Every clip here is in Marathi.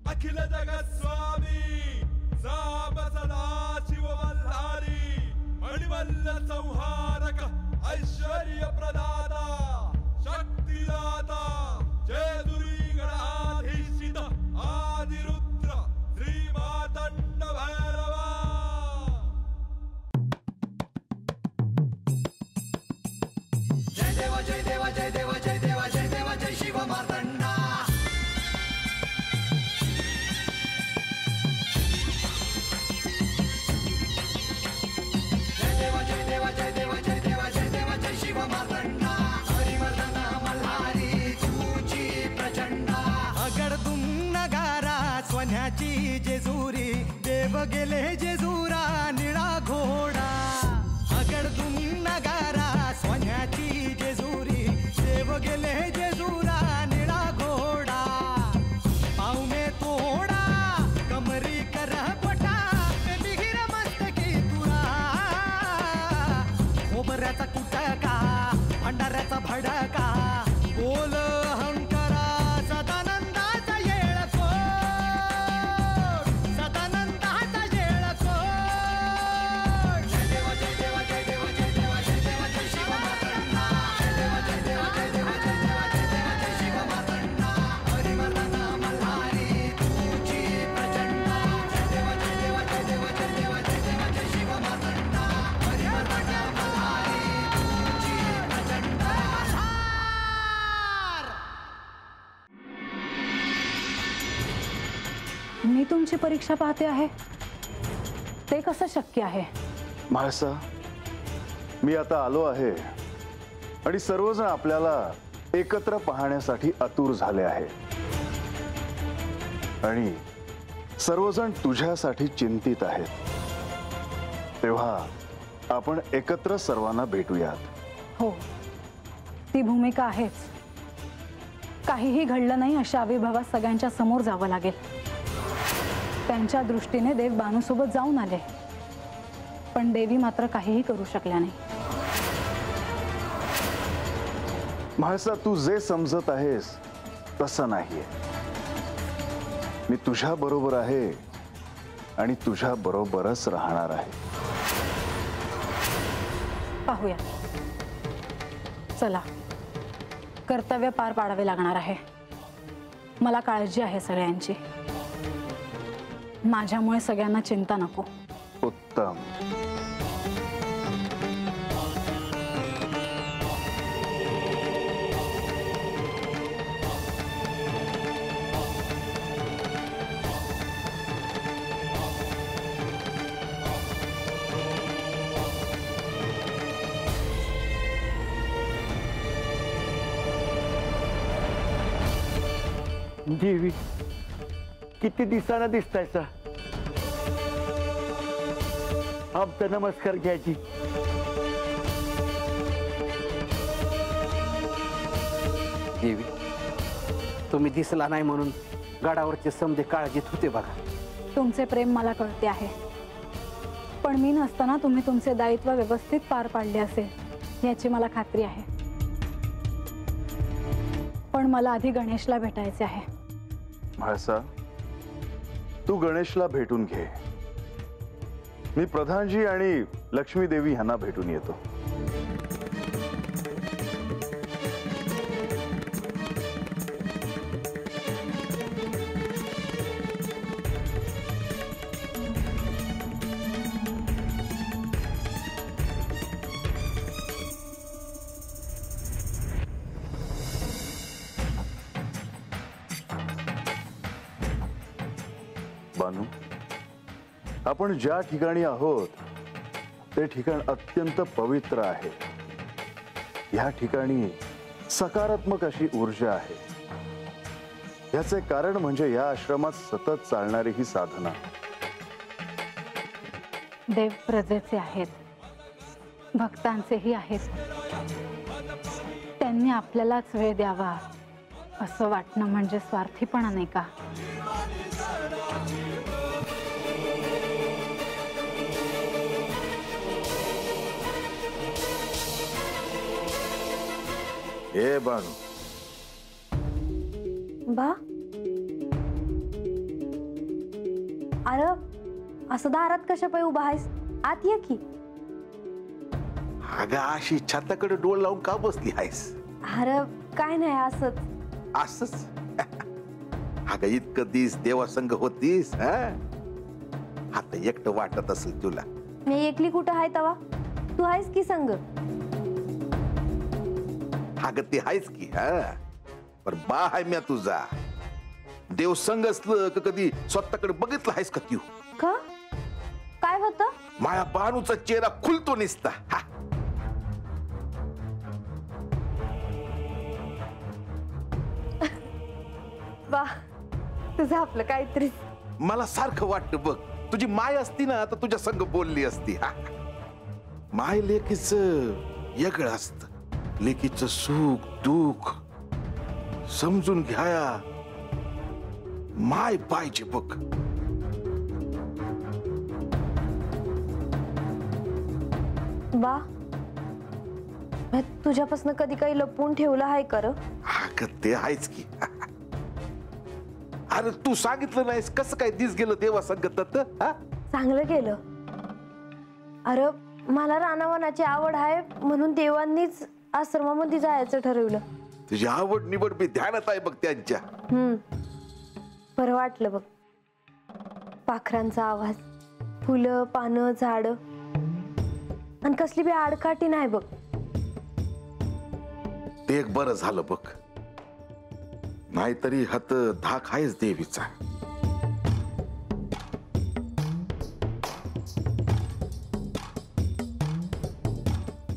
अखिल जगत स्वामी साब सदा शिव मल्हारी मणिमल्ल संहारक ऐश्वर्य प्रदाता शक्तिदाता जय दुरी गणाधीशित आदिरुद्र श्री मातंड भैरवा। जय देवा जय देवा जय देवा जय देवा जय देवा जय शिव मातंडा। जय देवा जय देवा जय देवा जय देवा जय देवा जय शिव मातंडा। हरिवर्धन मल्हारी तुझी प्रचंडा। अगडदुम नगारा सोन्याची जेजुरी देव गेले जेजुरा निळा घोडा। अगडदुम नगारा सोन्याची जेजुरी देव गेले जेजुरा निळा घोडा। पावमे तोडा कमरी कर पटा मिहिर मस्तकी तुरा। खोबऱ्याचा कुटका भंडाऱ्याचा भडका बोल अहंकारा सदानंदाचा येळकोट। सदानंदाचा येळकोट। जय देवा जय देवा जय देवा जय देवा जय देवा जय शिव मातंडा। जय देवा जय देवा जय देवा जय देवा जय देवा जय शिव मातंडा। हरिवर्धन मल्हारी तुझी प्रचंडा। जय देवा जय देवा जय देवा जय देवा जय देवा जय शिव मातंडा। हरिवर्धन मल्हारी तुझी प्रचंडा। मी तुमची परीक्षा पाहते आहे ते कसं शक्य आहे? म्हाळसा, मी आता आलो आहे आणि सर्वजण आपल्याला एकत्र पाहण्यासाठी आतुर झाले आहे आणि सर्वजण तुझ्यासाठी चिंतित आहेत। तेव्हा आपण एकत्र सर्वांना भेटूयात। हो, ती भूमिका आहेच। काहीही घडलं नाही अशा आविर्भावात सगळ्यांच्या समोर जावं लागेल। त्यांच्या दृष्टीने देव बानूसोबत जाऊन आले, पण देवी मात्र काहीही करू शकल्या नाही। म्हाळसा, तू जे समजत आहेस तसं नाहीये। मी तुझ्या बरोबर आहे आणि तुझ्या बरोबरच राहणार आहे। पाहूया, चला, कर्तव्य पार पाडावे लागणार आहे। मला काळजी आहे सगळ्यांची, माझ्यामुळे सगळ्यांना चिंता नको। उत्तम। देवी, किती दिवसांना दिसतायचा। आमचा नमस्कार घ्यायची। देवी, तुम्ही दिसला नाही म्हणून गडावरचे समजे काळजीत होते बघा। तुमचे प्रेम मला कळते आहे, पण मी नसताना तुम्ही तुमचे दायित्व व्यवस्थित पार पाडले असेल याची मला खात्री आहे। पण मला आधी गणेशला भेटायचे आहे। म्हाळसा, तू गणेशला भेटून घे। मी प्रधानजी आणि लक्ष्मी देवी यांना भेटून येतो। बानू, आपण ज्या ठिकाणी आहोत ते ठिकाण अत्यंत पवित्र आहे। या ठिकाणी सकारात्मक अशी ऊर्जा आहे। याचे कारण म्हणजे या आश्रमात सतत चालणारी ही साधना। देव प्रजेचे आहेत, भक्तांचेही आहेत। त्यांनी आपल्यालाच वेळ द्यावा असं वाटणं म्हणजे स्वार्थीपणा नाही का? ए बानू, बा, अरे असं दारात कशा पाय उभा आहेस? आत ये की. अगं अशी छताकडे डोळ लावून का बसली आहेस? अरे काय नाही असंच. असंच? अगं इतकं दिस देवासंग होतीस हा? आता एकटं वाटत असेल तुला. मी एकली कुठं आहे तवा? तू आहेस की संग. अगं ते आहेस की हा, पण बा आहे म्या तुझा. देव संग असलं का कधी स्वतःकडे बघितलं आहेस का तू? का काय होत? माया बानूचा चेहरा खुलतो निसता. वा तुझं आपलं काहीतरी. मला सारखं वाटतं बघ, तुझी माय असती ना तर तुझ्या संग बोलली असती. माय लेकीच वेगळं असत. लेकीचं सुख दुःख समजून घ्याया माय पाहिजे बघ. बा तुझ्यापासून कधी काही लपवून ठेवलं आहे कर? ते आहेच की. अरे तू सांगितलं नाहीस कसं काय दिस गेलं देवा संगत? चांगलं केलं. अरे मला रानावनाची आवड आहे म्हणून देवांनीच आश्रमामध्ये जायचं ठरवलं. तुझी आवड निवड मी ध्यानात आहे बघ त्यांच्या. बरं वाटलं बघ. पाखरांचा आवाज, फुलं पानं झाड आणि कसली बी आडकाठी नाही बघ. ते एक बरं झालं बघ, नाहीतरी हात धाक आहेच देवीचा.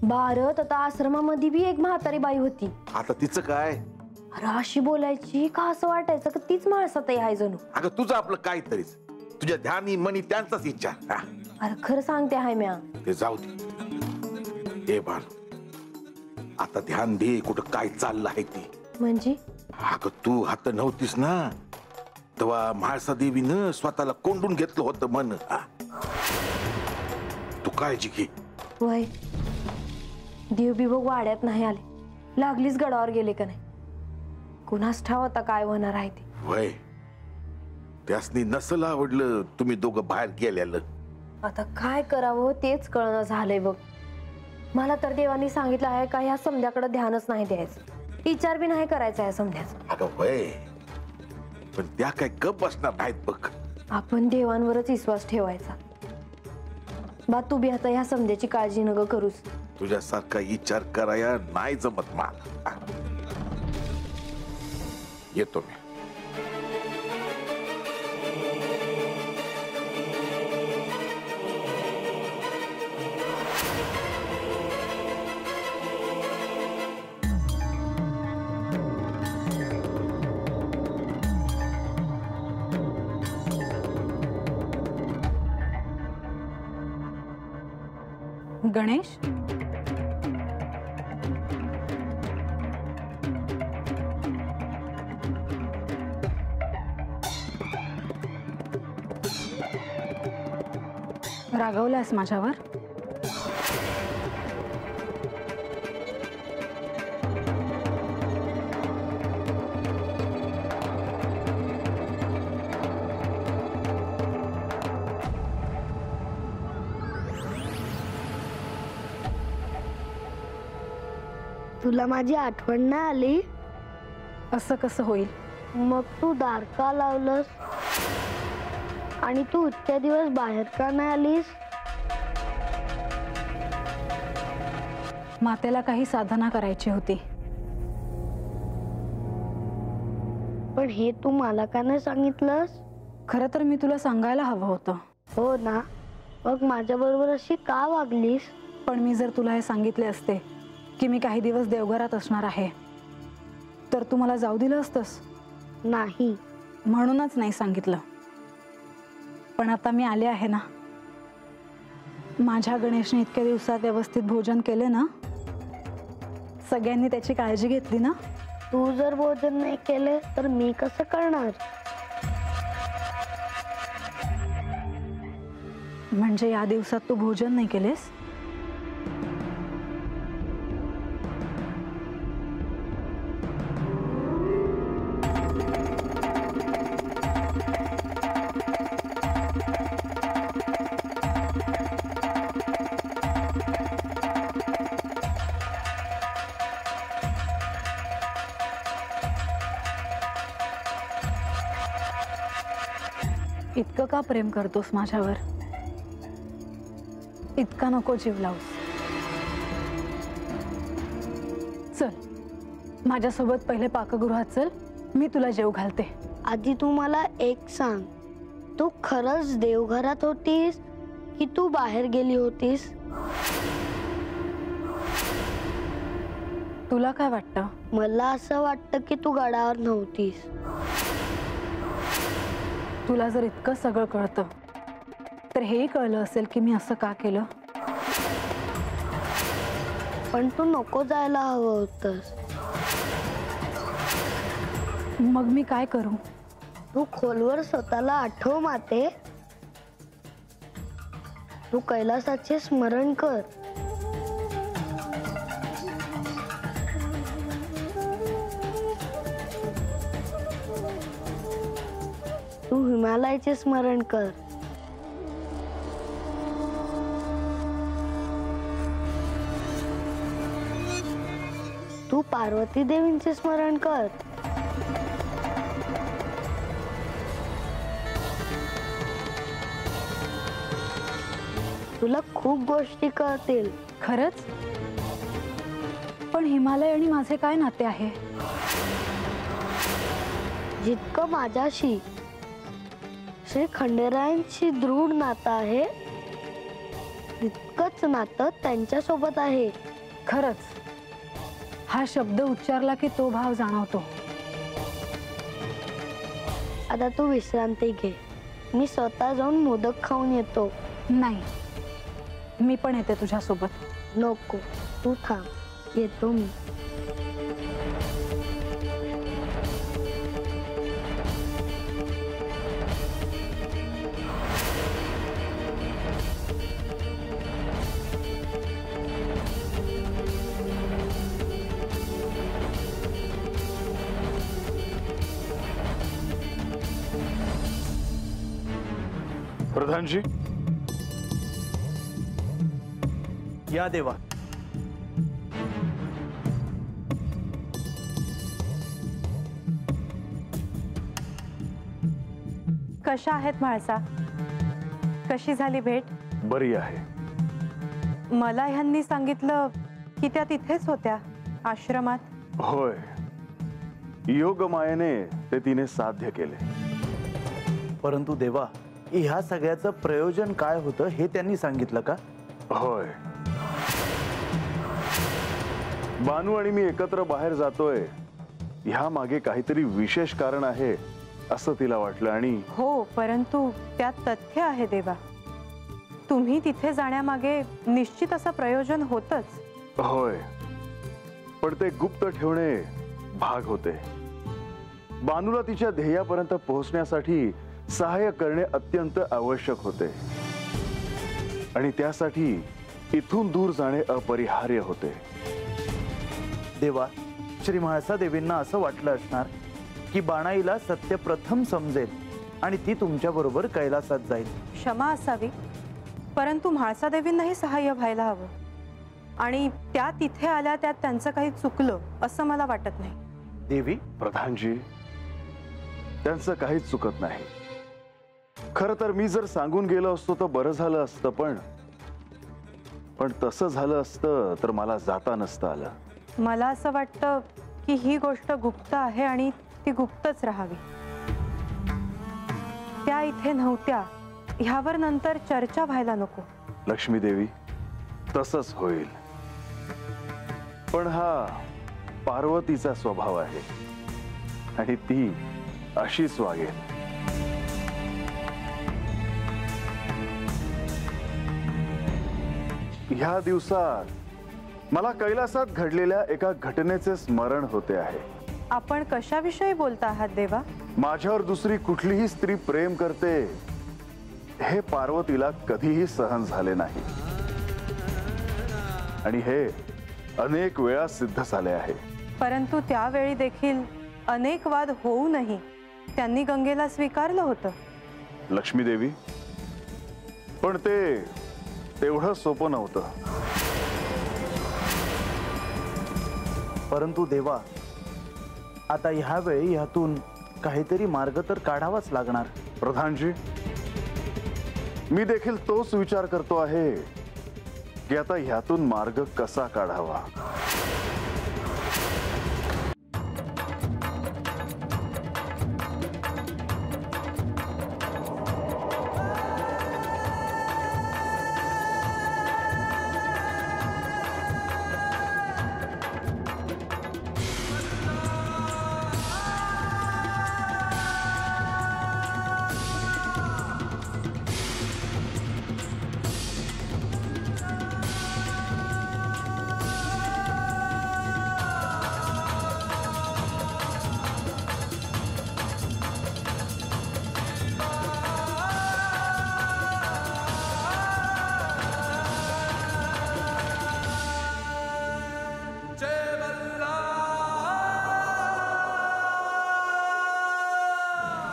भारत आता आश्रमामध्ये बी एक म्हातारी बाई होती. आता तिचं काय? अरे अशी बोलायची का असं वाटायचं की तीच माणसात आहे जणू. अगं तुझं आपलं काहीतरीच, तुझ्या ध्यानी मनी त्यांचाच विचार. अरे खरं सांगते हाय म्या. ते जाऊ दे. ए बाळ, आता ध्यान दे कुठं काय चाललं आहे ते. म्हणजे? अगं तू हात नव्हतीस ना तेव्हा म्हाळसा देवीनं स्वतःला कोंडून घेतलं होतं मन. तू काळजी घे. वय देव बी बघ वाड्यात नाही आले, लागलीच गडावर गेले का नाही. कुणास ठाव आता काय होणार आहे ते. वय त्यासनी नसल आवडलं तुम्ही दोघं बाहेर गेलेलं. आता काय करावं तेच कळणं झालंय बघ. मला तर देवानी सांगितलं आहे का ह्या समध्याकडे ध्यानच नाही द्यायचं, विचार बी नाही करायचा आहे समध्याचा. अगं वय पण त्या काय गप बसणार नाहीत बघ. आपण देवांवरच विश्वास ठेवायचा. बा तू बी आता ह्या समध्याची काळजी नग करूस. तुझ्यासारखा विचार कराया नाही जमत मला. येतो मी. गणेश, रागवलास माझ्यावर? तुला माझी आठवण नाही आली? असं कसं होईल? मग तू दार का लावलंस आणि तू इतक्या दिवस बाहेर का नाही आलीस? मातेला काही साधना करायची होती. पण हे तू मला का नाही सांगितलंस? खरं तर मी तुला सांगायला हवं होतं. हो ना, मग माझ्या बरोबर अशी का वागलीस? पण मी जर तुला हे सांगितले असते की मी काही दिवस देवघरात असणार आहे तर तू मला जाऊ दिलं असतंस? नाही. म्हणूनच नाही सांगितलं. पण आता मी आले आहे ना. माझ्या गणेशने इतक्या दिवसात व्यवस्थित भोजन केले ना, सगळ्यांनी त्याची काळजी घेतली ना. तू जर भोजन नाही केले तर मी कसं करणार? म्हणजे या दिवसात तू भोजन नाही केलेस? इतकं का प्रेम करतोस माझ्यावर? इतका नको जीव लावूस. चल माझ्यासोबत पहिले पाकगृहात चल, मी तुला जेव घालते. आधी तू मला एक सांग, तू खरंच देवघरात होतीस की तू बाहेर गेली होतीस? तुला काय वाटतं? मला असं वाटतं की तू गडावर नव्हतीस. तुला जर इतकं सगळं कळतं तर हेही कळलं असेल की मी असं का केलं. पण तू नको जायला हवं होतंस. मग मी काय करू? तू खोलवर स्वतःला आठव माते. तू कैलासाचे स्मरण कर. तू हिमालयाचे स्मरण कर. तू पार्वती देवींचे स्मरण कर. तुला खूप गोष्टी कळतील. खरंच? पण हिमालय आणि माझे काय नाते आहे? जितकं माझ्याशी श्री खंडेरायांशी दृढ नातं आहे, तितकंच नातं त्यांच्यासोबत आहे. खरंच? हा शब्द उच्चारला की तो भाव जाणवतो. आता तू विश्रांती घे. मी स्वतः जाऊन मोदक खाऊन येतो. नाही, मी पण येते तुझ्यासोबत. नको, तू थांब, येतो मी. प्रधानजी, या देवा. कशा आहेत म्हाळसा? कशी झाली भेट? बरी आहे. मला ह्यांनी सांगितलं की त्या तिथेच होत्या आश्रमात. होय, योगमायेने ते तिने साध्य केले. परंतु देवा, ह्या सगळ्याचं प्रयोजन काय होतं हे त्यांनी सांगितलं का? होय, बानू आणि मी एकत्र बाहेर जातोय ह्या मागे काहीतरी विशेष कारण आहे असं तिला वाटलं. आणि हो, परंतु त्यात तथ्य आहे देवा. तुम्ही तिथे जाण्यामागे निश्चित असं प्रयोजन होतच. होय, पण ते गुप्त ठेवणे भाग होते. बानूला तिच्या ध्येयापर्यंत पोहोचण्यासाठी सहाय्य करणे अत्यंत आवश्यक होते आणि त्यासाठी इथून दूर जाणे अपरिहार्य होते. देवा, श्री म्हाळसा देवींना असं वाटलं असणार की बाणाईला सत्य प्रथम समजेल आणि ती तुमच्या बरोबर कैलासात जाईल. क्षमा असावी, परंतु म्हाळसा देवींनाही सहाय्य व्हायला हवं. आणि त्या तिथे आल्या त्यात त्यांचं काही चुकलं असं मला वाटत नाही. देवी, प्रधानजी, त्यांचं काहीच चुकत नाही. खरं तर मी जर सांगून गेलो असतो तर बरं झालं असतं, पण तसं झालं असतं तर मला जाता नसतं आलं. मला असं वाटतं की ही गोष्ट गुप्त आहे आणि ती गुप्तच राहावी. त्या इथे नव्हत्या ह्यावर नंतर चर्चा व्हायला नको. लक्ष्मी देवी, तसंच होईल, पण हा पार्वतीचा स्वभाव आहे आणि ती अशीच वागेल. ह्या दिवसात मला कैलासात घडलेल्या एका घटनेचे स्मरण होते आहे. आपण कशाविषयी बोलता आहात देवा? माझ्यावर दुसरी कुठलीही स्त्री प्रेम करते हे पार्वतीला कधीही सहन झाले नाही आणि हे अनेक वेळा सिद्ध झाले आहे. परंतु त्यावेळी देखील अनेक वाद होऊनही त्यांनी गंगेला स्वीकारलं होतं. लक्ष्मी देवी, पण ते तेवढं सोपं नव्हतं. परंतु देवा, आता ह्यावेळी ह्यातून काहीतरी मार्ग तर काढावाच लागणार. प्रधानजी, मी देखील तोच विचार करतो आहे की आता ह्यातून मार्ग कसा काढावा.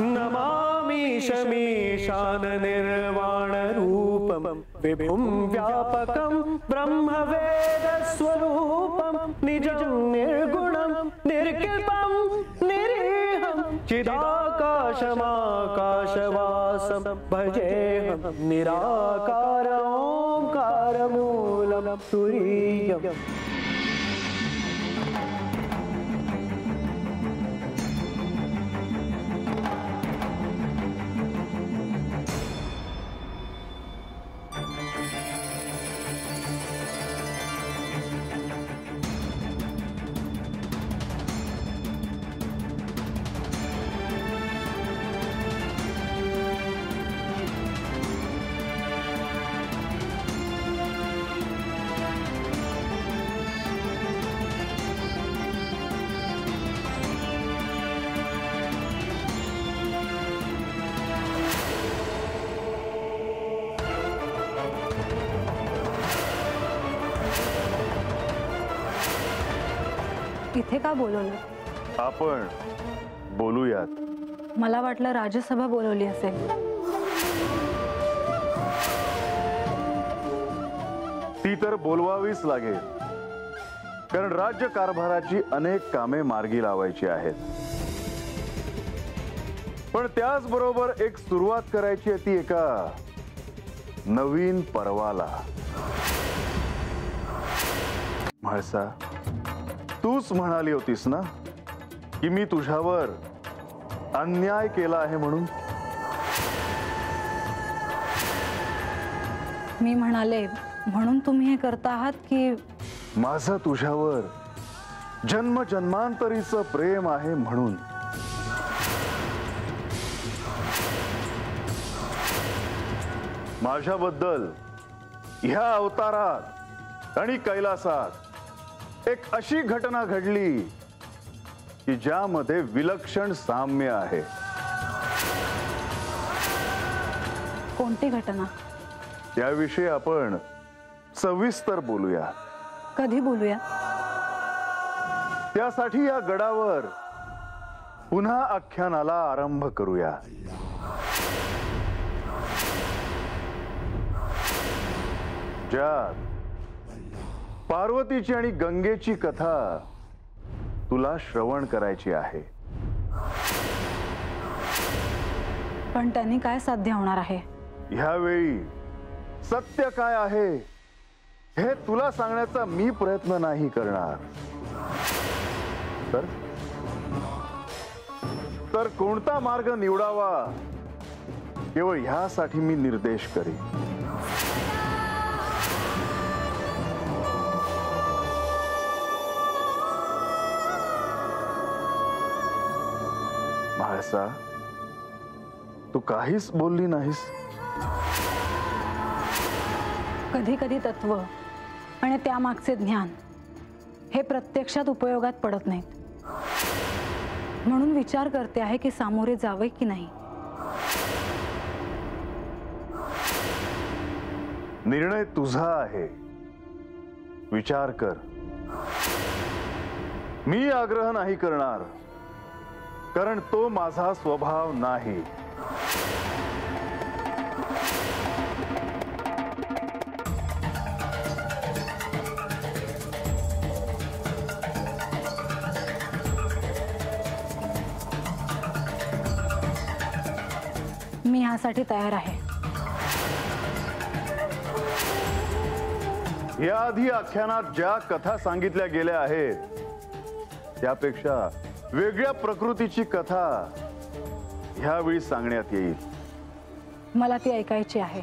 नमामि शमीशान निर्वाण रूपम विभुम व्यापकम ब्रह्मवेद स्वरूपम निजं निर्गुणं निर्किल्पं निरीहं चिदाकाशमाकाशवासं भजेऽहं निराकार ओंकारमूलं तुरीयम्. इथे का बोलवलं? आपण बोलूयात. मला वाटलं राजसभा बोलवली असेल. ती तर बोलवावीच लागेल, कारण राज्य कारभाराची अनेक कामे मार्गी लावायची आहेत. पण त्याचबरोबर एक सुरुवात करायची आहे, ती एका नवीन पर्वाला. म्हाळसा, तूच म्हणाली होतीस ना की मी तुझ्यावर अन्याय केला आहे म्हणून. मी म्हणाले म्हणून तुम्ही हे करता आहात की माझं तुझ्यावर जन्मजन्मांतरीचं प्रेम आहे म्हणून. माझ्याबद्दल ह्या अवतारात आणि कैलासात एक अशी घटना घडली की ज्यामध्ये विलक्षण साम्य आहे. कोणती घटना? याविषयी आपण सविस्तर बोलूया. कधी बोलूया? त्यासाठी या गडावर पुन्हा आख्यानाला आरंभ करूया. ज्यात पार्वतीची आणि गंगेची कथा तुला श्रवण करायची आहे. पण त्यांनी काय साध्य होणार आहे? ह्यावेळी सत्य काय आहे हे तुला सांगण्याचा मी प्रयत्न नाही करणार, तर कोणता मार्ग निवडावा केवळ ह्यासाठी मी निर्देश करीन. म्हाळसा, तू काहीच बोलली नाहीस. कधी कधी तत्व आणि त्यामागचे ज्ञान हे प्रत्यक्षात उपयोगात पडत नाहीत. म्हणून विचार करते आहे की सामोरे जावे की नाही. निर्णय तुझा आहे, विचार कर. मी आग्रह नाही करणार, कारण तो माझा स्वभाव नाही. मी यासाठी तयार आहे. याआधी आख्यानात ज्या कथा सांगितल्या गेल्या आहेत त्यापेक्षा वेगळ्या प्रकृतीची कथा ह्यावेळी सांगण्यात येईल. मला ती ऐकायची आहे.